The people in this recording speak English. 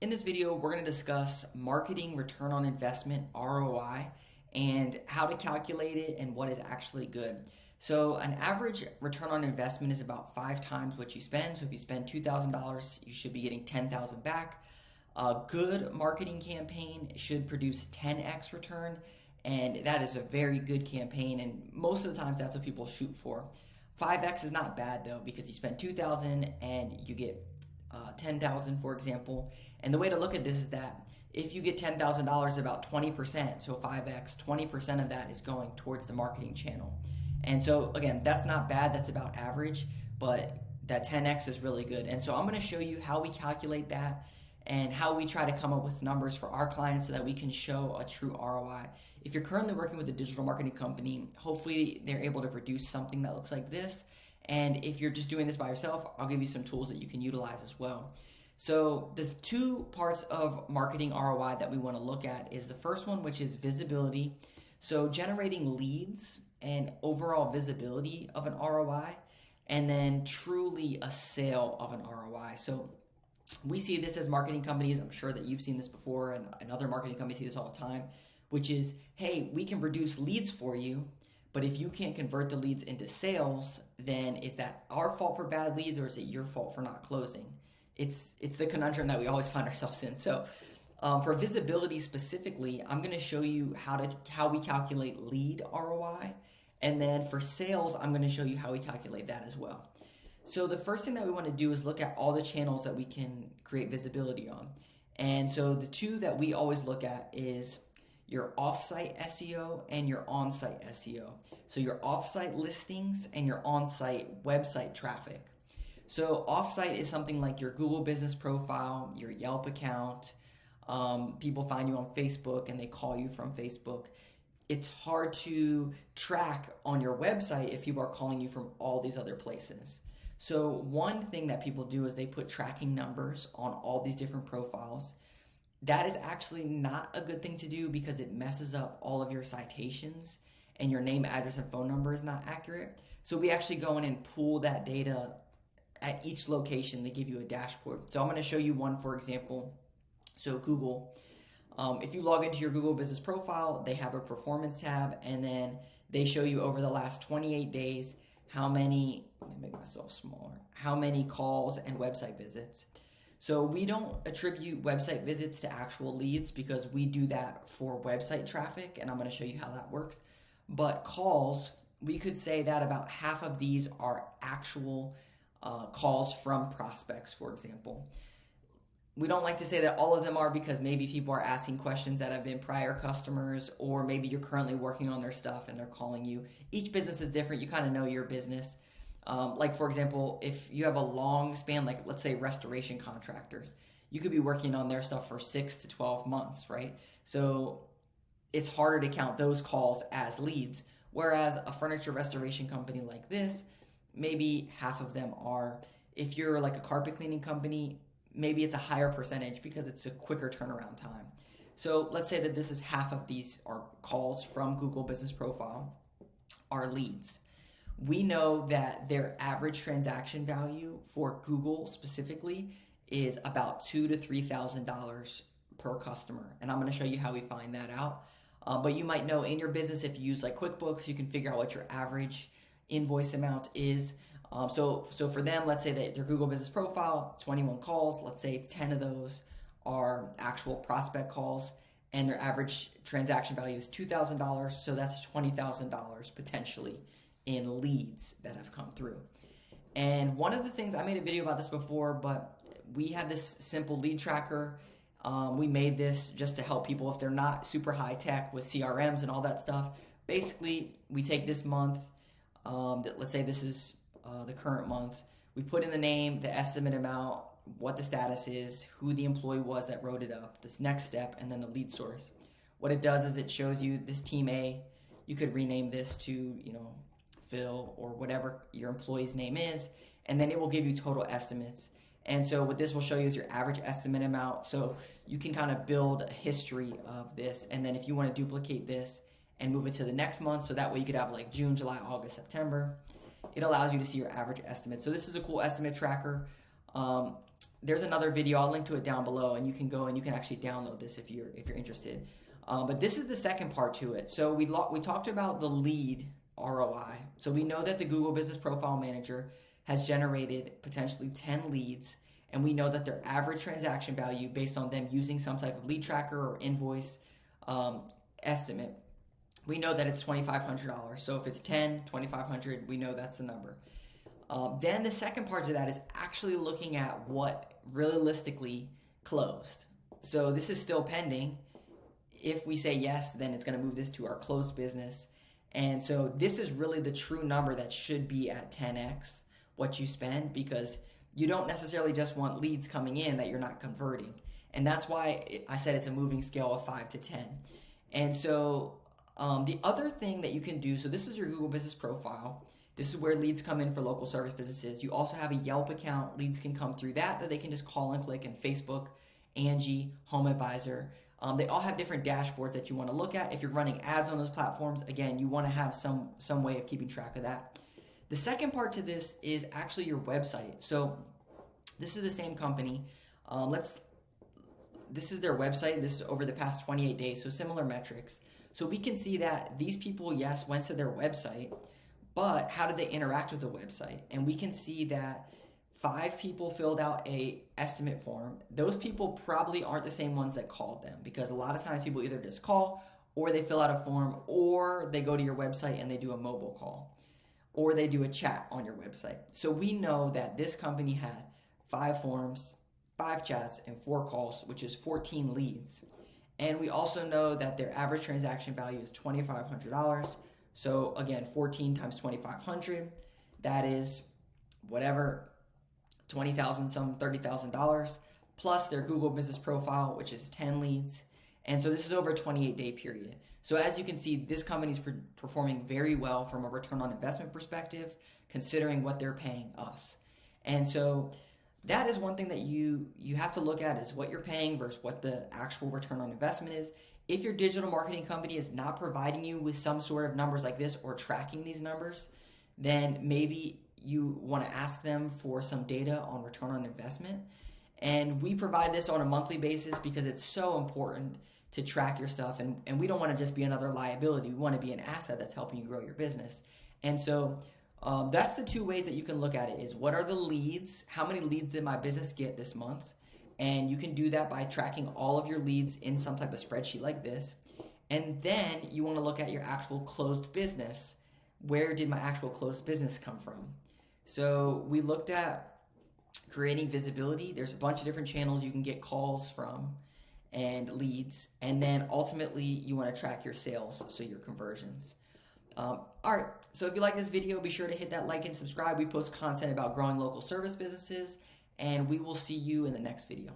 In this video, we're going to discuss marketing return on investment, ROI, and how to calculate it and what is actually good. So an average return on investment is about 5 times what you spend. So if you spend $2,000, you should be getting $10,000 back. A good marketing campaign should produce 10x return, and that is a very good campaign, and most of the times that's what people shoot for. 5x is not bad though, because you spend $2,000 and you get $10,000, for example. And the way to look at this is that if you get $10,000, about 20%, so 5x, 20% of that is going towards the marketing channel. And so again, that's not bad, that's about average, but that 10x is really good. And so I'm going to show you how we calculate that and how we try to come up with numbers for our clients so that we can show a true ROI. If you're currently working with a digital marketing company, hopefully they're able to produce something that looks like this. And if you're just doing this by yourself, I'll give you some tools that you can utilize as well. So the 2 parts of marketing ROI that we want to look at is the first one, which is visibility. So generating leads and overall visibility of an ROI, and then truly a sale of an ROI. So we see this as marketing companies. I'm sure that you've seen this before, and other marketing companies see this all the time, which is, hey, we can produce leads for you, but if you can't convert the leads into sales, then is that our fault for bad leads, or is it your fault for not closing? It's the conundrum that we always find ourselves in. So for visibility specifically, I'm going to show you how we calculate lead ROI, and then for sales, I'm going to show you how we calculate that as well. So the first thing that we want to do is look at all the channels that we can create visibility on. And so the 2 that we always look at is your offsite SEO and your onsite SEO. So your offsite listings and your onsite website traffic. So offsite is something like your Google business profile, your Yelp account. People find you on Facebook and they call you from Facebook. It's hard to track on your website if people are calling you from all these other places. So one thing that people do is they put tracking numbers on all these different profiles. That is actually not a good thing to do because it messes up all of your citations and your name, address, and phone number is not accurate. So we actually go in and pull that data at each location. They give you a dashboard. So I'm going to show you one, for example. So Google, if you log into your Google business profile, they have a performance tab, and then they show you over the last 28 days how many, let me make myself smaller, how many calls and website visits. So we don't attribute website visits to actual leads because we do that for website traffic, and I'm going to show you how that works. But calls, we could say that about half of these are actual calls from prospects, for example. We don't like to say that all of them are because maybe people are asking questions that have been prior customers, or maybe you're currently working on their stuff and they're calling you. Each business is different. You kind of know your business. Like, for example, if you have a long span, like let's say restoration contractors, you could be working on their stuff for 6 to 12 months, right? So it's harder to count those calls as leads. Whereas a furniture restoration company like this, maybe half of them are. If you're like a carpet cleaning company, maybe it's a higher percentage because it's a quicker turnaround time. So let's say that this is half of these are calls from Google Business Profile are leads. We know that their average transaction value for Google specifically is about $2,000 to $3,000 per customer. And I'm going to show you how we find that out. But you might know in your business, if you use like QuickBooks, you can figure out what your average invoice amount is. So for them, let's say that their Google Business Profile, 21 calls, let's say 10 of those are actual prospect calls, and their average transaction value is $2,000. So that's $20,000 potentially in leads that have come through. And one of the things, I made a video about this before, but we have this simple lead tracker. We made this just to help people if they're not super high tech with CRMs and all that stuff. Basically, we take this month, let's say this is the current month. We put in the name, the estimate amount, what the status is, who the employee was that wrote it up, this next step, and then the lead source. What it does is it shows you this team A. You could rename this to, Phil or whatever your employee's name is, and then it will give you total estimates. And so what this will show you is your average estimate amount. So you can kind of build a history of this, and then if you want to duplicate this and move it to the next month, so that way you could have like June, July, August, September. It allows you to see your average estimate. So this is a cool estimate tracker. there's another video. I'll link to it down below, and you can go and you can actually download this if you're interested. But this is the second part to it. So we talked about the lead ROI. So we know that the Google Business Profile Manager has generated potentially 10 leads, and we know that their average transaction value based on them using some type of lead tracker or invoice estimate, we know that it's $2,500. So if it's 10, 2,500, we know that's the number. Then the second part to that is actually looking at what realistically closed. So this is still pending. If we say yes, then it's going to move this to our closed business. And so this is really the true number that should be at 10x what you spend, because you don't necessarily just want leads coming in that you're not converting. And that's why I said it's a moving scale of 5 to 10. And so the other thing that you can do, so this is your Google Business Profile. This is where leads come in for local service businesses. You also have a Yelp account. Leads can come through that they can just call and click, in Facebook, Angie, Home Advisor. They all have different dashboards that you want to look at. If you're running ads on those platforms, again, you want to have some way of keeping track of that. The second part to this is actually your website. So this is the same company. This is their website. This is over the past 28 days, so similar metrics. So we can see that these people, yes, went to their website, but how did they interact with the website? And we can see that 5 people filled out a estimate form. Those people probably aren't the same ones that called them, because a lot of times people either just call, or they fill out a form, or they go to your website and they do a mobile call, or they do a chat on your website. So we know that this company had 5 forms, 5 chats, and 4 calls, which is 14 leads. And we also know that their average transaction value is $2,500. So again, 14 times 2,500, that is whatever, $20,000, some $30,000, plus their Google Business Profile, which is 10 leads. And so this is over a 28-day period. So as you can see, this company is performing very well from a return on investment perspective, considering what they're paying us. And so that is one thing that you have to look at, is what you're paying versus what the actual return on investment is. If your digital marketing company is not providing you with some sort of numbers like this or tracking these numbers, then maybe you want to ask them for some data on return on investment. And we provide this on a monthly basis because it's so important to track your stuff. And we don't want to just be another liability. We want to be an asset that's helping you grow your business. And so that's the 2 ways that you can look at it, is what are the leads? How many leads did my business get this month? And you can do that by tracking all of your leads in some type of spreadsheet like this. And then you want to look at your actual closed business. Where did my actual closed business come from? So we looked at creating visibility. There's a bunch of different channels you can get calls from and leads. And then ultimately you want to track your sales, so your conversions. All right, so if you like this video, be sure to hit that like and subscribe. We post content about growing local service businesses, and we will see you in the next video.